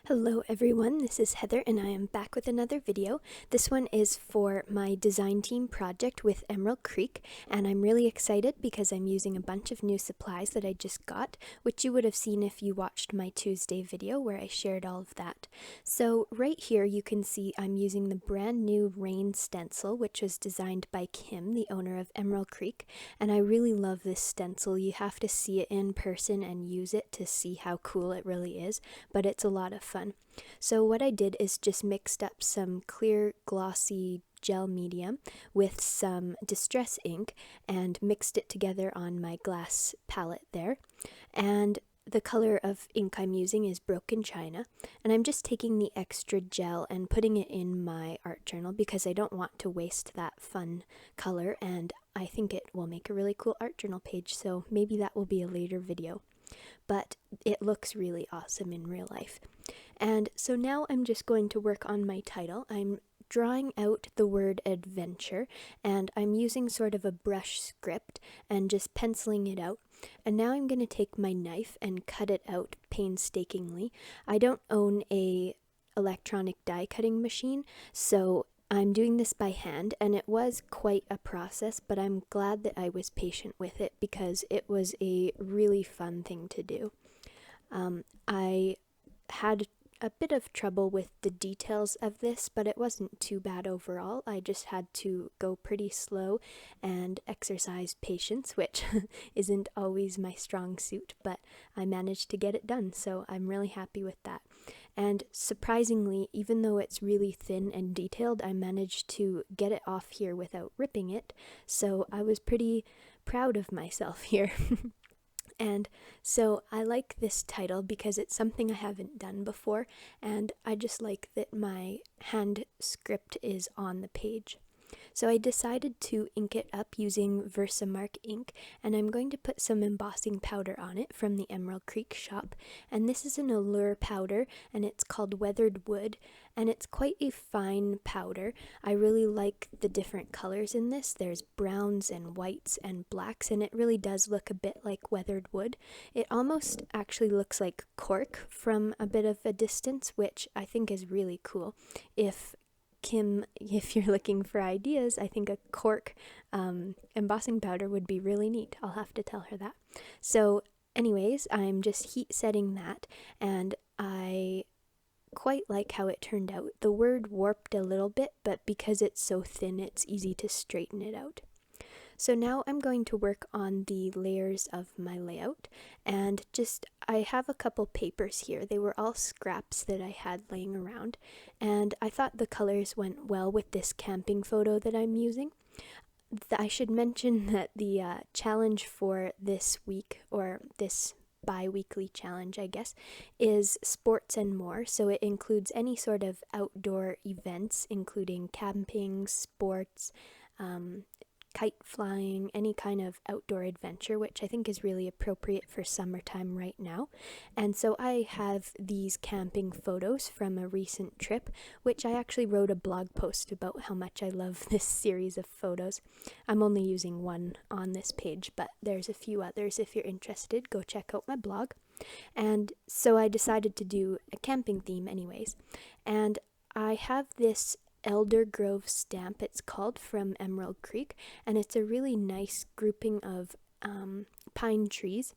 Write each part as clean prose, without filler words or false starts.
Hello everyone, this is Heather and I am back with another video. This one is for my design team project with Emerald Creek, and I'm really excited because I'm using a bunch of new supplies that I just got, which you would have seen if you watched my Tuesday video where I shared all of that. So right here you can see I'm using the brand new rain stencil, which was designed by Kim, the owner of Emerald Creek, and I really love this stencil. You have to see it in person and use it to see how cool it really is, but it's a lot of fun. So what I did is just mixed up some clear glossy gel medium with some distress ink and mixed it together on my glass palette there. And the color of ink I'm using is Broken China, and I'm just taking the extra gel and putting it in my art journal because I don't want to waste that fun color, and I think it will make a really cool art journal page, so maybe that will be a later video. But it looks really awesome in real life. And so now I'm just going to work on my title. I'm drawing out the word adventure, and I'm using sort of a brush script and just penciling it out. And now I'm going to take my knife and cut it out painstakingly. I don't own a electronic die cutting machine, so I'm doing this by hand, and it was quite a process, but I'm glad that I was patient with it because it was a really fun thing to do. I had a bit of trouble with the details of this, but it wasn't too bad overall. I just had to go pretty slow and exercise patience, which isn't always my strong suit, but I managed to get it done, so I'm really happy with that. And surprisingly, even though it's really thin and detailed, I managed to get it off here without ripping it, so I was pretty proud of myself here. And so I like this title because it's something I haven't done before, and I just like that my hand script is on the page. So I decided to ink it up using Versamark ink, and I'm going to put some embossing powder on it from the Emerald Creek shop. And this is an Ulmer powder, and it's called Weathered Wood, and it's quite a fine powder. I really like the different colors in this. There's browns and whites and blacks, and it really does look a bit like weathered wood. It almost actually looks like cork from a bit of a distance, which I think is really cool. If you're looking for ideas, I think a cork embossing powder would be really neat. I'll have to tell her that. So anyways, I'm just heat setting that, and I quite like how it turned out. The word warped a little bit, but because it's so thin, it's easy to straighten it out. So now I'm going to work on the layers of my layout, and I have a couple papers here. They were all scraps that I had laying around, and I thought the colors went well with this camping photo that I'm using. I should mention that the challenge for this week, or this bi-weekly challenge, I guess, is sports and more. So it includes any sort of outdoor events, including camping, sports, kite flying, any kind of outdoor adventure, which I think is really appropriate for summertime right now. And so I have these camping photos from a recent trip, which I actually wrote a blog post about how much I love this series of photos. I'm only using one on this page, but there's a few others. If you're interested, go check out my blog. And so I decided to do a camping theme anyways. And I have this Elder Grove stamp, it's called, from Emerald Creek, and it's a really nice grouping of pine trees.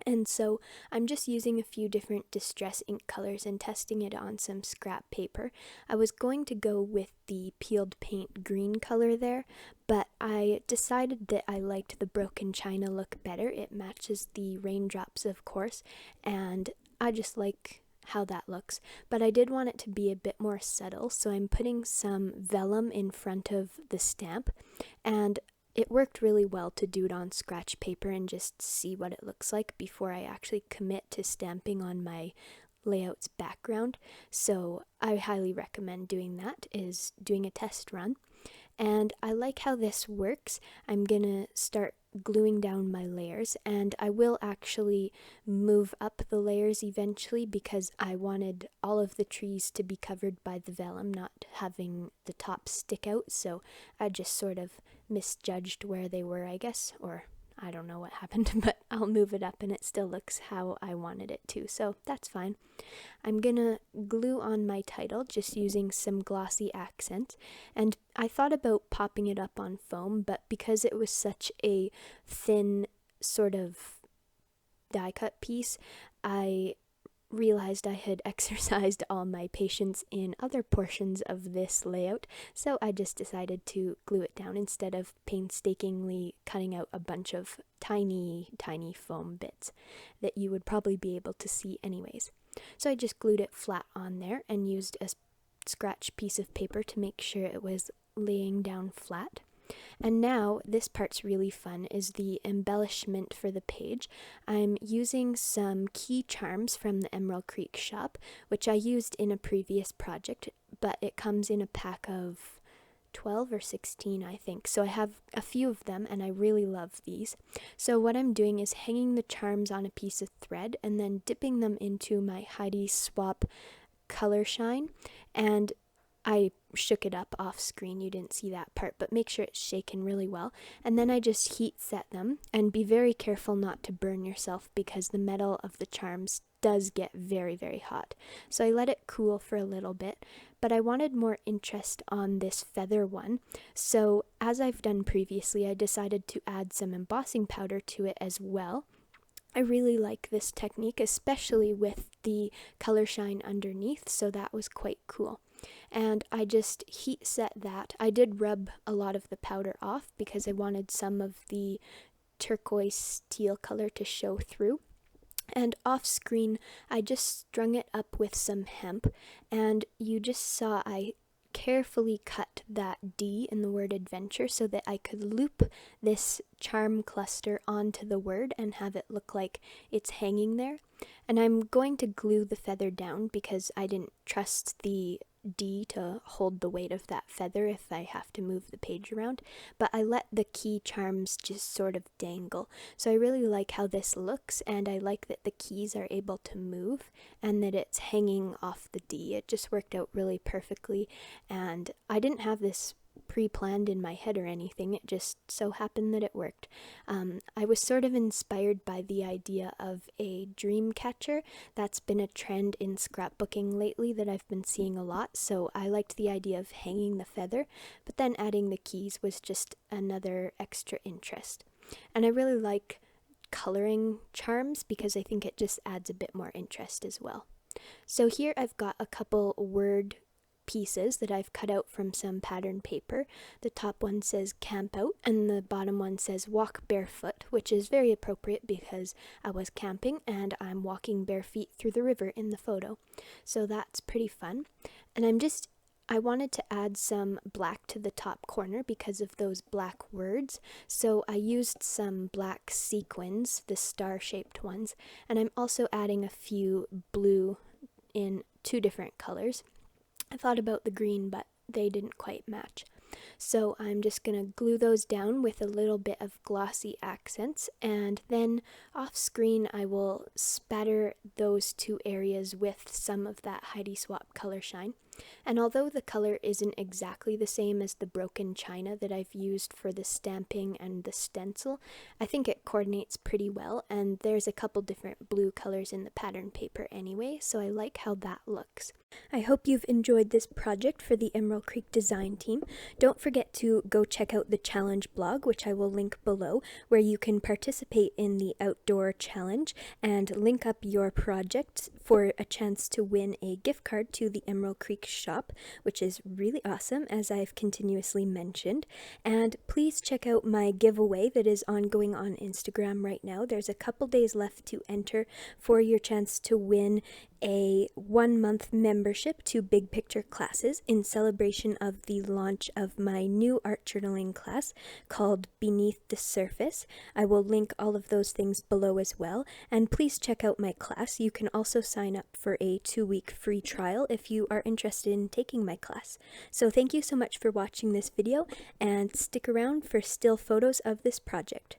And so I'm just using a few different distress ink colors and testing it on some scrap paper. I was going to go with the peeled paint green color there, but I decided that I liked the Broken China look better. It matches the raindrops, of course, and I just like how that looks, but I did want it to be a bit more subtle, so I'm putting some vellum in front of the stamp, and it worked really well to do it on scratch paper and just see what it looks like before I actually commit to stamping on my layout's background. So I highly recommend doing that, is doing a test run. And I like how this works. I'm gonna start gluing down my layers, and I will actually move up the layers eventually because I wanted all of the trees to be covered by the vellum, not having the top stick out, so I just sort of misjudged where they were, I guess, or I don't know what happened, but I'll move it up and it still looks how I wanted it to, so that's fine. I'm gonna glue on my title just using some glossy accents, and I thought about popping it up on foam, but because it was such a thin sort of die cut piece, I realized I had exercised all my patience in other portions of this layout, so I just decided to glue it down instead of painstakingly cutting out a bunch of tiny foam bits that you would probably be able to see anyways. So I just glued it flat on there and used a scratch piece of paper to make sure it was laying down flat. And now this part's really fun, is the embellishment for the page. I'm using some key charms from the Emerald Creek shop, which I used in a previous project, but it comes in a pack of 12 or 16, I think. So I have a few of them and I really love these. So what I'm doing is hanging the charms on a piece of thread and then dipping them into my Heidi Swap color shine, and I shook it up off screen, you didn't see that part, but make sure it's shaken really well. And then I just heat set them, and be very careful not to burn yourself because the metal of the charms does get very hot. So I let it cool for a little bit, but I wanted more interest on this feather one. So as I've done previously, I decided to add some embossing powder to it as well. I really like this technique, especially with the color shine underneath, so that was quite cool. And I just heat set that. I did rub a lot of the powder off because I wanted some of the turquoise teal color to show through. And off screen, I just strung it up with some hemp, and you just saw I carefully cut that D in the word adventure so that I could loop this charm cluster onto the word and have it look like it's hanging there. And I'm going to glue the feather down because I didn't trust the D to hold the weight of that feather if I have to move the page around, but I let the key charms just sort of dangle. So I really like how this looks, and I like that the keys are able to move and that it's hanging off the D. It just worked out really perfectly, and I didn't have this pre-planned in my head or anything, it just so happened that it worked. I was sort of inspired by the idea of a dream catcher. That's been a trend in scrapbooking lately that I've been seeing a lot, so I liked the idea of hanging the feather, but then adding the keys was just another extra interest. And I really like coloring charms because I think it just adds a bit more interest as well. So here I've got a couple word pieces that I've cut out from some pattern paper. The top one says camp out and the bottom one says walk barefoot, which is very appropriate because I was camping and I'm walking bare feet through the river in the photo. So that's pretty fun. And I wanted to add some black to the top corner because of those black words. So I used some black sequins, the star-shaped ones, and I'm also adding a few blue in 2 different colors. I thought about the green, but they didn't quite match. So I'm just going to glue those down with a little bit of glossy accents, and then off screen I will spatter those 2 areas with some of that Heidi Swap color shine. And although the color isn't exactly the same as the broken china that I've used for the stamping and the stencil, I think it coordinates pretty well, and there's a couple different blue colors in the pattern paper anyway, so I like how that looks. I hope you've enjoyed this project for the Emerald Creek design team. Don't forget to go check out the challenge blog, which I will link below, where you can participate in the outdoor challenge and link up your project for a chance to win a gift card to the Emerald Creek shop, which is really awesome, as I've continuously mentioned. And please check out my giveaway that is ongoing on Instagram right now. There's a couple days left to enter for your chance to win a 1-month membership to Big Picture classes in celebration of the launch of my new art journaling class called Beneath the Surface. I will link all of those things below as well, and please check out my class. You can also sign up for a 2-week free trial if you are interested in taking my class. So thank you so much for watching this video, and stick around for still photos of this project.